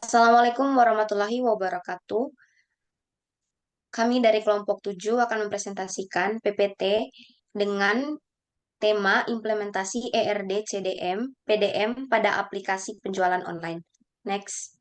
Assalamualaikum warahmatullahi wabarakatuh. Kami dari kelompok 7 akan mempresentasikan PPT dengan tema implementasi ERD CDM PDM pada aplikasi penjualan online. Next.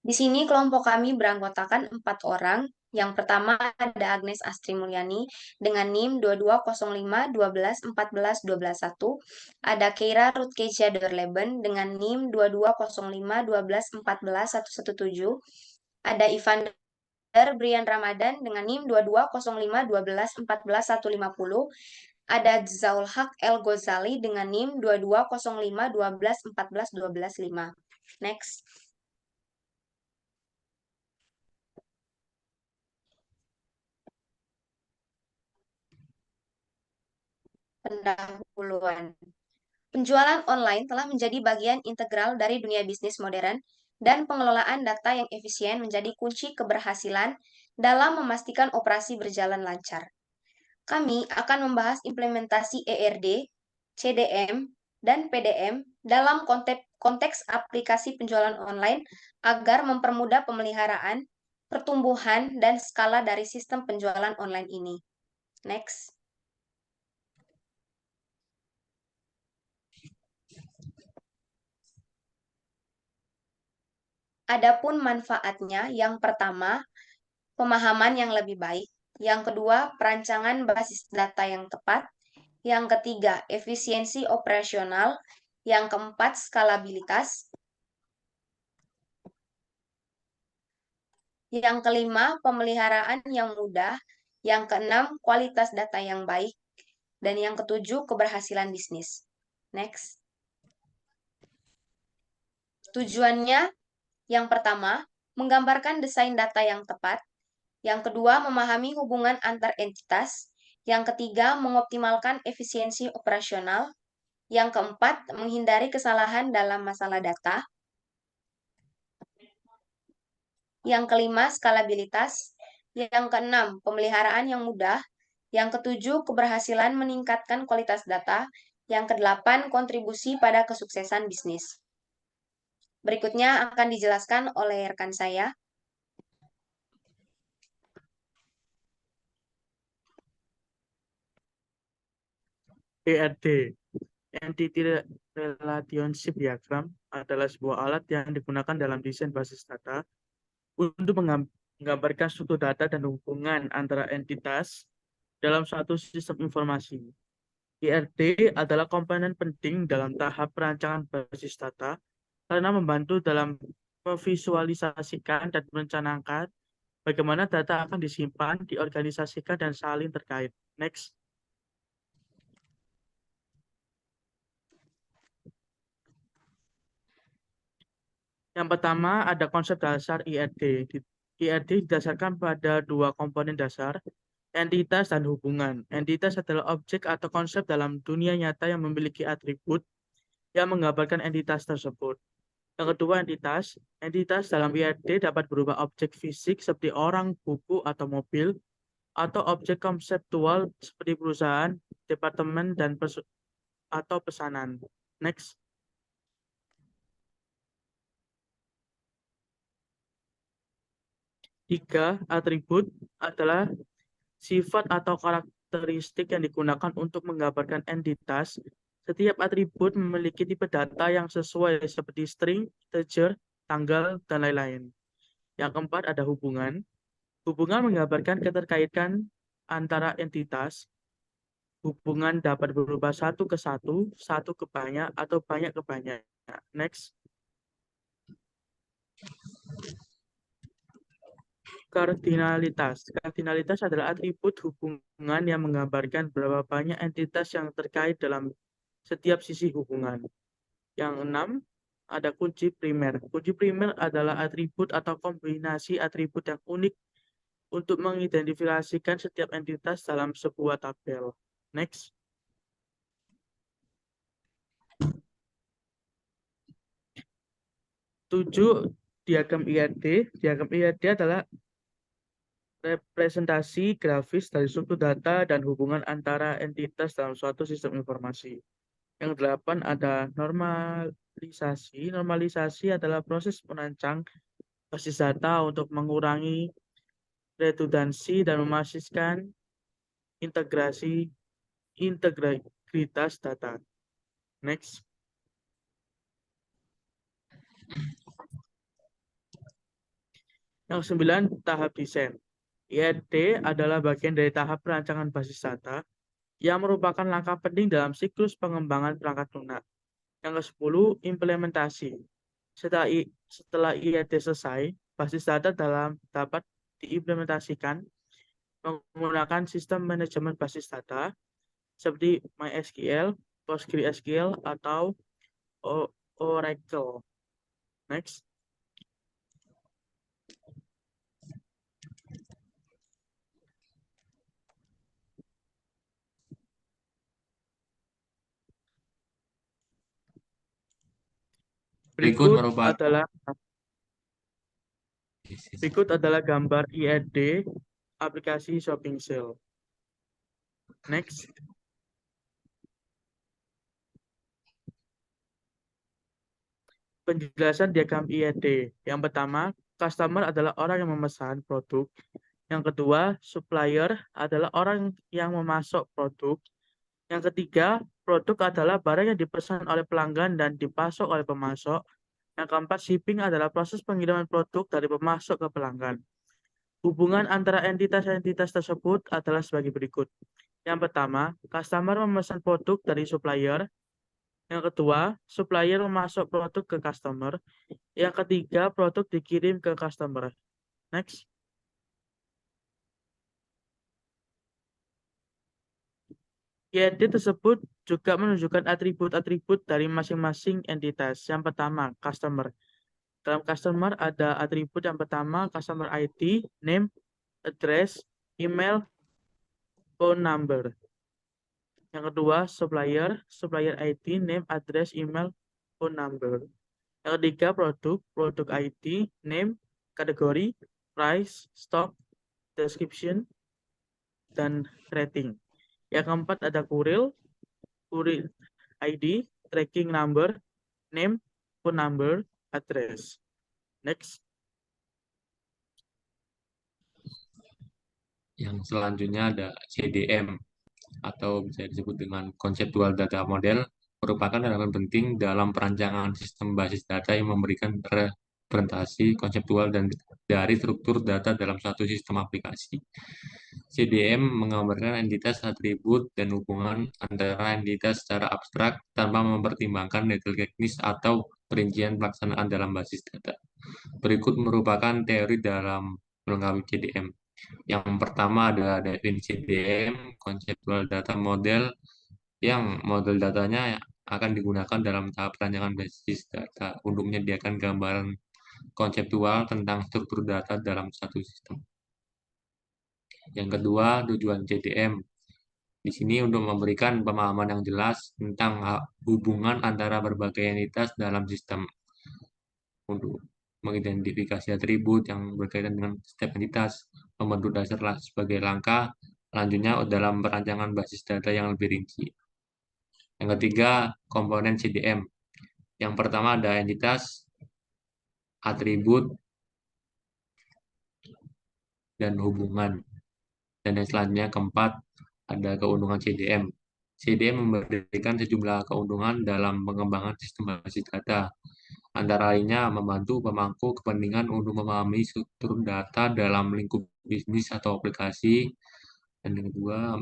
Di sini kelompok kami beranggotakan 4 orang. Yang pertama ada Agnes Astri Mulyani dengan NIM 220512141211. Ada Keira Rutkeja Dorleben dengan NIM 220512141117. Ada Ivander Brian Ramadan dengan NIM 220512141150. Ada Zaul Haq El Ghazali dengan NIM 220512141125. Next. Pendahuluan. Penjualan online telah menjadi bagian integral dari dunia bisnis modern, dan pengelolaan data yang efisien menjadi kunci keberhasilan dalam memastikan operasi berjalan lancar. Kami akan membahas implementasi ERD, CDM, dan PDM dalam konteks aplikasi penjualan online agar mempermudah pemeliharaan, pertumbuhan, dan skala dari sistem penjualan online ini. Next. Adapun manfaatnya, yang pertama, pemahaman yang lebih baik. Yang kedua, perancangan basis data yang tepat. Yang ketiga, efisiensi operasional. Yang keempat, skalabilitas. Yang kelima, pemeliharaan yang mudah. Yang keenam, kualitas data yang baik. Dan yang ketujuh, keberhasilan bisnis. Next. Tujuannya, yang pertama, menggambarkan desain data yang tepat. Yang kedua, memahami hubungan antar entitas. Yang ketiga, mengoptimalkan efisiensi operasional. Yang keempat, menghindari kesalahan dalam masalah data. Yang kelima, skalabilitas. Yang keenam, pemeliharaan yang mudah. Yang ketujuh, keberhasilan meningkatkan kualitas data. Yang kedelapan, kontribusi pada kesuksesan bisnis. Berikutnya akan dijelaskan oleh rekan saya. ERD, Entity Relationship Diagram, adalah sebuah alat yang digunakan dalam desain basis data untuk menggambarkan struktur data dan hubungan antara entitas dalam suatu sistem informasi. ERD adalah komponen penting dalam tahap perancangan basis data karena membantu dalam memvisualisasikan dan merencanakan bagaimana data akan disimpan, diorganisasikan, dan saling terkait. Next. Yang pertama ada konsep dasar IRD. IRD didasarkan pada dua komponen dasar, entitas dan hubungan. Entitas adalah objek atau konsep dalam dunia nyata yang memiliki atribut yang menggambarkan entitas tersebut. Yang kedua entitas. Entitas dalam IRD dapat berupa objek fisik seperti orang, buku, atau mobil, atau objek konseptual seperti perusahaan, departemen, dan atau pesanan. Next. Tiga, atribut adalah sifat atau karakteristik yang digunakan untuk menggambarkan entitas. Setiap atribut memiliki tipe data yang sesuai seperti string, integer, tanggal, dan lain-lain. Yang keempat ada hubungan. Hubungan menggambarkan keterkaitan antara entitas. Hubungan dapat berupa satu ke satu, satu ke banyak, atau banyak ke banyak. Next. Kardinalitas. Kardinalitas adalah atribut hubungan yang menggambarkan berapa banyak entitas yang terkait dalam setiap sisi hubungan. Yang enam, ada kunci primer. Kunci primer adalah atribut atau kombinasi atribut yang unik untuk mengidentifikasikan setiap entitas dalam sebuah tabel. Next. Tujuh, diagram IRD. Diagram IRD adalah representasi grafis dari struktur data dan hubungan antara entitas dalam suatu sistem informasi. Yang delapan ada normalisasi. Normalisasi adalah proses merancang basis data untuk mengurangi redundansi dan memastikan integritas data. Next. Yang sembilan, tahap desain. IRD adalah bagian dari tahap perancangan basis data yang merupakan langkah penting dalam siklus pengembangan perangkat lunak. Yang ke-10, implementasi. Setelah IRD selesai, basis data dapat diimplementasikan menggunakan sistem manajemen basis data seperti MySQL, PostgreSQL, atau Oracle. Next. Berikut Berikut merupakan adalah gambar IRD aplikasi shopping sale. Next. Penjelasan diagram IRD. Yang pertama, customer adalah orang yang memesan produk. Yang kedua, supplier adalah orang yang memasok produk. Yang ketiga, produk adalah barang yang dipesan oleh pelanggan dan dipasok oleh pemasok. Yang keempat, shipping adalah proses pengiriman produk dari pemasok ke pelanggan. Hubungan antara entitas-entitas tersebut adalah sebagai berikut. Yang pertama, customer memesan produk dari supplier. Yang kedua, supplier memasok produk ke customer. Yang ketiga, produk dikirim ke customer. Next. IRD tersebut juga menunjukkan atribut-atribut dari masing-masing entitas. Yang pertama, customer. Dalam customer ada atribut yang pertama, customer ID, name, address, email, phone number. Yang kedua, supplier ID, name, address, email, phone number. Yang ketiga, produk ID, name, kategori, price, stock, description, dan rating. Yang keempat ada kurir ID, tracking number, name, phone number, address. Next. Yang selanjutnya ada CDM atau bisa disebut dengan Conceptual Data Model, merupakan elemen penting dalam perancangan sistem basis data yang memberikan representasi konseptual dan dari struktur data dalam suatu sistem aplikasi. CDM menggambarkan entitas, atribut, dan hubungan antara entitas secara abstrak tanpa mempertimbangkan detail teknis atau perincian pelaksanaan dalam basis data. Berikut merupakan teori dalam melengkapi CDM. Yang pertama ada definisi CDM, Conceptual Data Model, yang model datanya akan digunakan dalam tahap perancangan basis data untuk menyediakan gambaran konseptual tentang struktur data dalam satu sistem. Yang kedua, tujuan CDM. Di sini untuk memberikan pemahaman yang jelas tentang hubungan antara berbagai entitas dalam sistem, untuk mengidentifikasi atribut yang berkaitan dengan setiap entitas, membentuk dasar sebagai langkah selanjutnya dalam perancangan basis data yang lebih rinci. Yang ketiga, komponen CDM. Yang pertama ada entitas, atribut, dan hubungan. Dan yang selanjutnya keempat, ada keuntungan CDM. CDM memberikan sejumlah keuntungan dalam pengembangan sistem basis data. Antara lainnya membantu pemangku kepentingan untuk memahami struktur data dalam lingkup bisnis atau aplikasi. Dan yang kedua,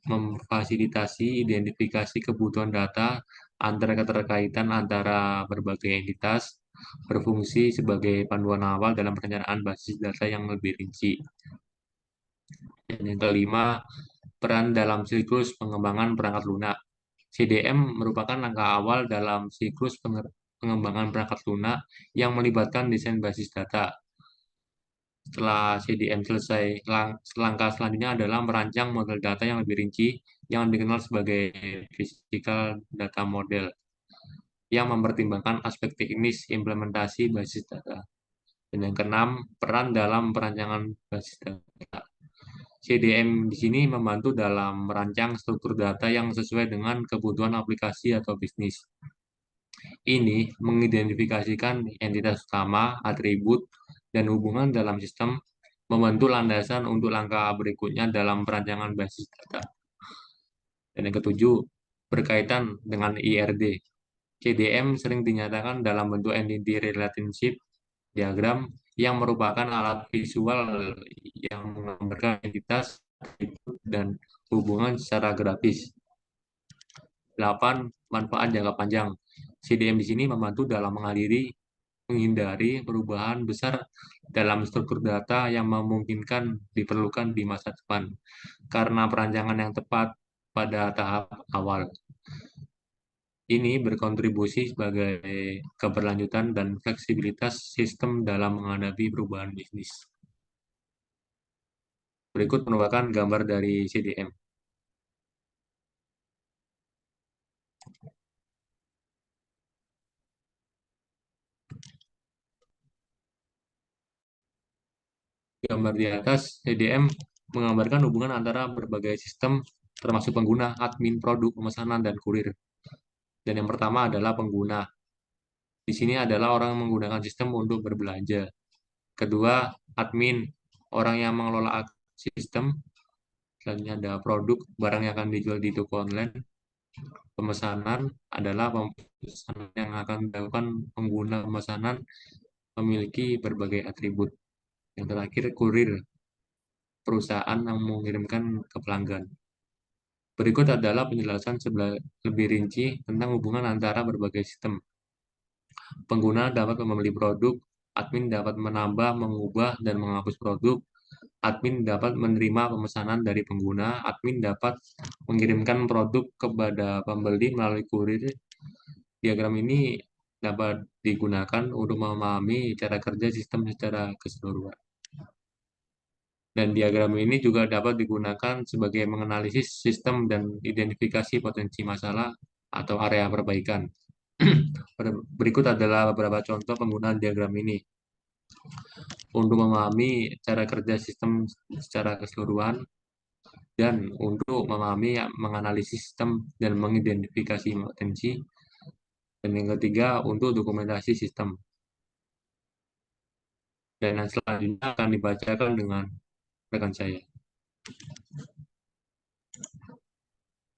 memfasilitasi identifikasi kebutuhan data antara keterkaitan antara berbagai entitas, berfungsi sebagai panduan awal dalam perencanaan basis data yang lebih rinci. Dan yang kelima, peran dalam siklus pengembangan perangkat lunak. CDM merupakan langkah awal dalam siklus pengembangan perangkat lunak yang melibatkan desain basis data. Setelah CDM selesai, langkah selanjutnya adalah merancang model data yang lebih rinci yang dikenal sebagai Physical Data Model, yang mempertimbangkan aspek teknis implementasi basis data. Dan yang keenam, peran dalam perancangan basis data. CDM di sini membantu dalam merancang struktur data yang sesuai dengan kebutuhan aplikasi atau bisnis. Ini mengidentifikasikan entitas utama, atribut, dan hubungan dalam sistem, membantu landasan untuk langkah berikutnya dalam perancangan basis data. Dan yang ketujuh, berkaitan dengan IRD. CDM sering dinyatakan dalam bentuk entity relationship diagram yang merupakan alat visual yang menggambarkan entitas, atribut, dan hubungan secara grafis. 8. Manfaat jangka panjang. CDM di sini membantu dalam menghindari perubahan besar dalam struktur data yang memungkinkan diperlukan di masa depan karena perancangan yang tepat pada tahap awal. Ini berkontribusi sebagai keberlanjutan dan fleksibilitas sistem dalam menghadapi perubahan bisnis. Berikut merupakan gambar dari CDM. Gambar di atas, CDM menggambarkan hubungan antara berbagai sistem, termasuk pengguna, admin, produk, pemesanan, dan kurir. Dan yang pertama adalah pengguna. Di sini adalah orang yang menggunakan sistem untuk berbelanja. Kedua, admin, orang yang mengelola sistem. Selanjutnya ada produk, barang yang akan dijual di toko online. Pemesanan adalah pemesanan yang akan dilakukan pengguna pemesanan memiliki berbagai atribut. Yang terakhir, kurir, perusahaan yang mengirimkan ke pelanggan. Berikut adalah penjelasan lebih rinci tentang hubungan antara berbagai sistem. Pengguna dapat membeli produk, admin dapat menambah, mengubah, dan menghapus produk, admin dapat menerima pemesanan dari pengguna, admin dapat mengirimkan produk kepada pembeli melalui kurir. Diagram ini dapat digunakan untuk memahami cara kerja sistem secara keseluruhan. Dan diagram ini juga dapat digunakan sebagai menganalisis sistem dan identifikasi potensi masalah atau area perbaikan. Berikut adalah beberapa contoh penggunaan diagram ini. Untuk memahami cara kerja sistem secara keseluruhan, dan untuk memahami, menganalisis sistem, dan mengidentifikasi potensi. Dan yang ketiga, untuk dokumentasi sistem. Dan yang selanjutnya akan dibacakan dengan rekan saya.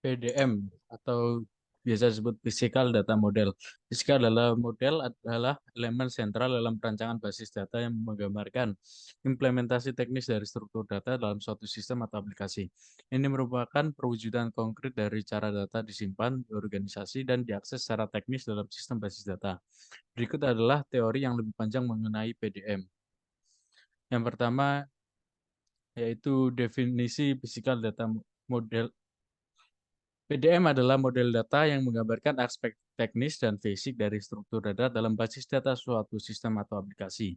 PDM atau biasa disebut Physical Data Model. Physical Model adalah elemen sentral dalam perancangan basis data yang menggambarkan implementasi teknis dari struktur data dalam suatu sistem atau aplikasi. Ini merupakan perwujudan konkret dari cara data disimpan, diorganisasi, dan diakses secara teknis dalam sistem basis data. Berikut adalah teori yang lebih panjang mengenai PDM. Yang pertama yaitu definisi Physical Data Model. PDM adalah model data yang menggambarkan aspek teknis dan fisik dari struktur data dalam basis data suatu sistem atau aplikasi.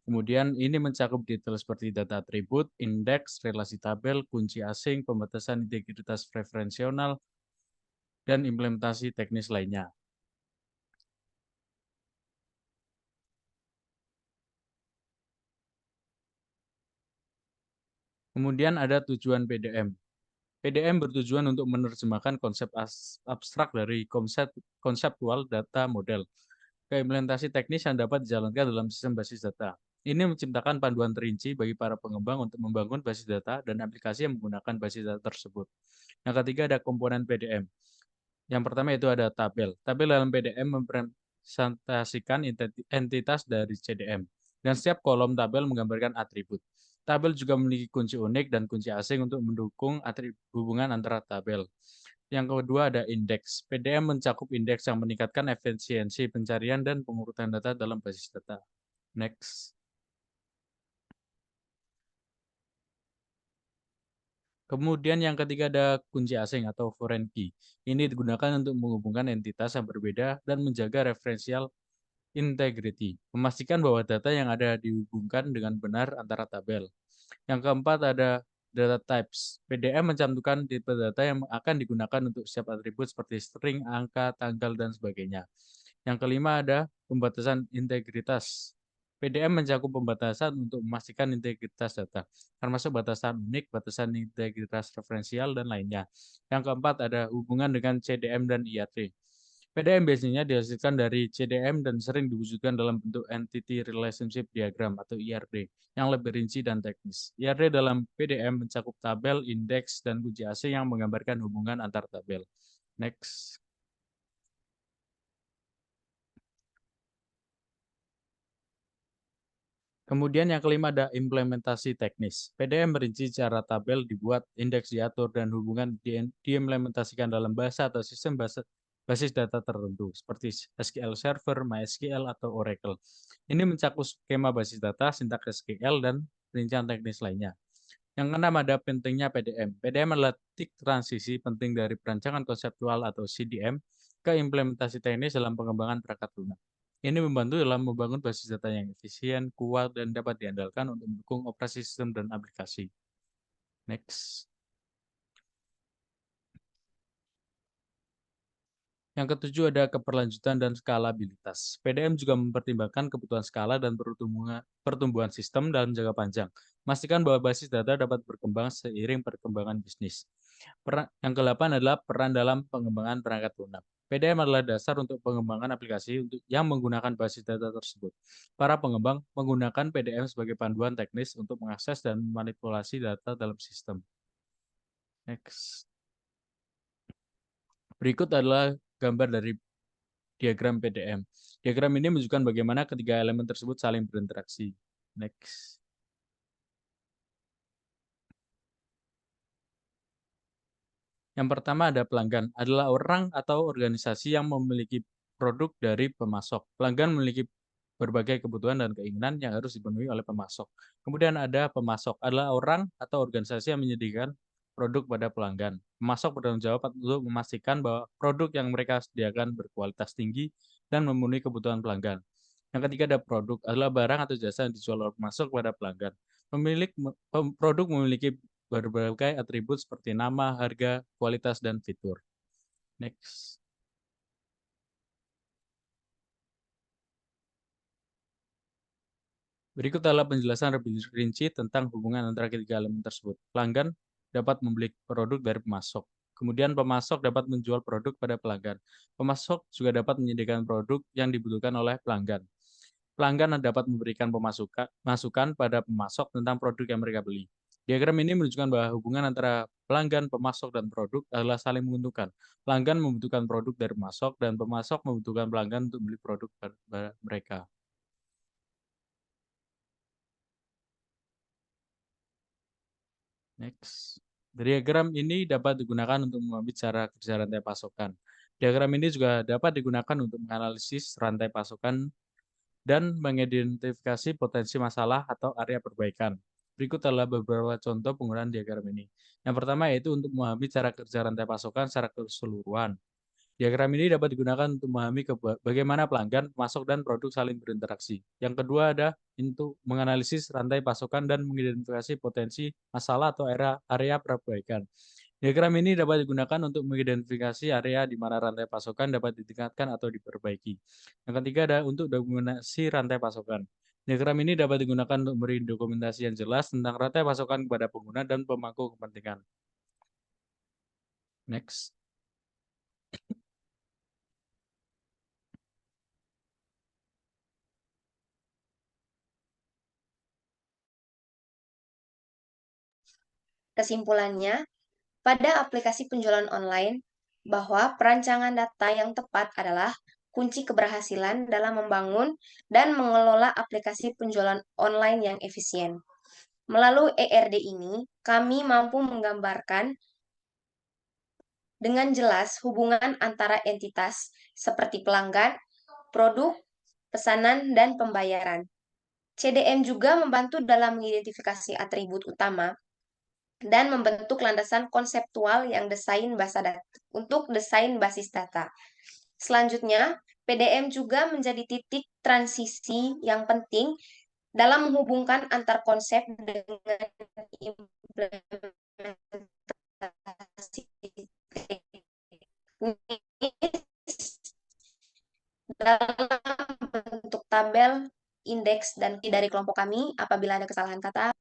Kemudian ini mencakup detail seperti data atribut, indeks, relasi tabel, kunci asing, pembatasan integritas referensial, dan implementasi teknis lainnya. Kemudian ada tujuan PDM. PDM bertujuan untuk menerjemahkan konsep abstrak dari konseptual data model ke implementasi teknis yang dapat dijalankan dalam sistem basis data. Ini menciptakan panduan terinci bagi para pengembang untuk membangun basis data dan aplikasi yang menggunakan basis data tersebut. Yang ketiga ada komponen PDM. Yang pertama itu ada tabel. Tabel dalam PDM merepresentasikan entitas dari CDM. Dan setiap kolom tabel menggambarkan atribut. Tabel juga memiliki kunci unik dan kunci asing untuk mendukung hubungan antara tabel. Yang kedua ada indeks. PDM mencakup indeks yang meningkatkan efisiensi pencarian dan pengurutan data dalam basis data. Next. Kemudian yang ketiga ada kunci asing atau foreign key. Ini digunakan untuk menghubungkan entitas yang berbeda dan menjaga referensial integrity. Memastikan bahwa data yang ada dihubungkan dengan benar antara tabel. Yang keempat ada data types. PDM mencantumkan tipe data yang akan digunakan untuk setiap atribut seperti string, angka, tanggal, dan sebagainya. Yang kelima ada pembatasan integritas. PDM mencakup pembatasan untuk memastikan integritas data, termasuk batasan unik, batasan integritas referensial, dan lainnya. Yang keempat ada hubungan dengan CDM dan IRD. PDM biasanya dihasilkan dari CDM dan sering diwujudkan dalam bentuk Entity Relationship Diagram atau IRD yang lebih rinci dan teknis. IRD dalam PDM mencakup tabel, indeks, dan kunci asing yang menggambarkan hubungan antar tabel. Next. Kemudian yang kelima ada implementasi teknis. PDM merinci cara tabel dibuat, indeks diatur, dan hubungan diimplementasikan dalam bahasa atau sistem basis data tertentu, seperti SQL Server, MySQL, atau Oracle. Ini mencakup skema basis data, sintaks SQL, dan rincian teknis lainnya. Yang keenam ada pentingnya PDM. PDM adalah titik transisi penting dari perancangan konseptual atau CDM ke implementasi teknis dalam pengembangan perangkat lunak. Ini membantu dalam membangun basis data yang efisien, kuat, dan dapat diandalkan untuk mendukung operasi sistem dan aplikasi. Next. Yang ketujuh ada keberlanjutan dan skalabilitas. PDM juga mempertimbangkan kebutuhan skala dan pertumbuhan sistem dalam jangka panjang. Memastikan bahwa basis data dapat berkembang seiring perkembangan bisnis. Yang ke-8 adalah peran dalam pengembangan perangkat lunak. PDM adalah dasar untuk pengembangan aplikasi yang menggunakan basis data tersebut. Para pengembang menggunakan PDM sebagai panduan teknis untuk mengakses dan memanipulasi data dalam sistem. Next. Berikut adalah gambar dari diagram PDM. Diagram ini menunjukkan bagaimana ketiga elemen tersebut saling berinteraksi. Next. Yang pertama ada pelanggan, adalah orang atau organisasi yang memiliki produk dari pemasok. Pelanggan memiliki berbagai kebutuhan dan keinginan yang harus dipenuhi oleh pemasok. Kemudian ada pemasok, adalah orang atau organisasi yang menyediakan produk pada pelanggan. Pemasok bertanggung jawab untuk memastikan bahwa produk yang mereka sediakan berkualitas tinggi dan memenuhi kebutuhan pelanggan. Yang ketiga ada produk, adalah barang atau jasa yang dijual oleh pemasok kepada pelanggan. Produk memiliki berbagai atribut seperti nama, harga, kualitas, dan fitur. Next. Berikut adalah penjelasan lebih rinci tentang hubungan antara ketiga elemen tersebut. Pelanggan dapat membeli produk dari pemasok. Kemudian pemasok dapat menjual produk pada pelanggan. Pemasok juga dapat menyediakan produk yang dibutuhkan oleh pelanggan. Pelanggan dapat memberikan masukan pada pemasok tentang produk yang mereka beli. Diagram ini menunjukkan bahwa hubungan antara pelanggan, pemasok, dan produk adalah saling menguntungkan. Pelanggan membutuhkan produk dari pemasok, dan pemasok membutuhkan pelanggan untuk beli produk mereka. Next. Diagram ini dapat digunakan untuk memahami cara kerja rantai pasokan. Diagram ini juga dapat digunakan untuk menganalisis rantai pasokan dan mengidentifikasi potensi masalah atau area perbaikan. Berikut adalah beberapa contoh penggunaan diagram ini. Yang pertama yaitu untuk memahami cara kerja rantai pasokan secara keseluruhan. Diagram ini dapat digunakan untuk memahami bagaimana pelanggan, pemasok, dan produk saling berinteraksi. Yang kedua ada untuk menganalisis rantai pasokan dan mengidentifikasi potensi masalah atau area perbaikan. Diagram ini dapat digunakan untuk mengidentifikasi area di mana rantai pasokan dapat ditingkatkan atau diperbaiki. Yang ketiga ada untuk dokumentasi rantai pasokan. Diagram ini dapat digunakan untuk memberi dokumentasi yang jelas tentang rantai pasokan kepada pengguna dan pemangku kepentingan. Next. Kesimpulannya, pada aplikasi penjualan online, bahwa perancangan data yang tepat adalah kunci keberhasilan dalam membangun dan mengelola aplikasi penjualan online yang efisien. Melalui ERD ini, kami mampu menggambarkan dengan jelas hubungan antara entitas seperti pelanggan, produk, pesanan, dan pembayaran. CDM juga membantu dalam mengidentifikasi atribut utama dan membentuk landasan konseptual yang untuk desain basis data. Selanjutnya, PDM juga menjadi titik transisi yang penting dalam menghubungkan antar konsep dengan implementasi teknis dalam bentuk tabel, indeks dan dari kelompok kami. Apabila ada kesalahan kata,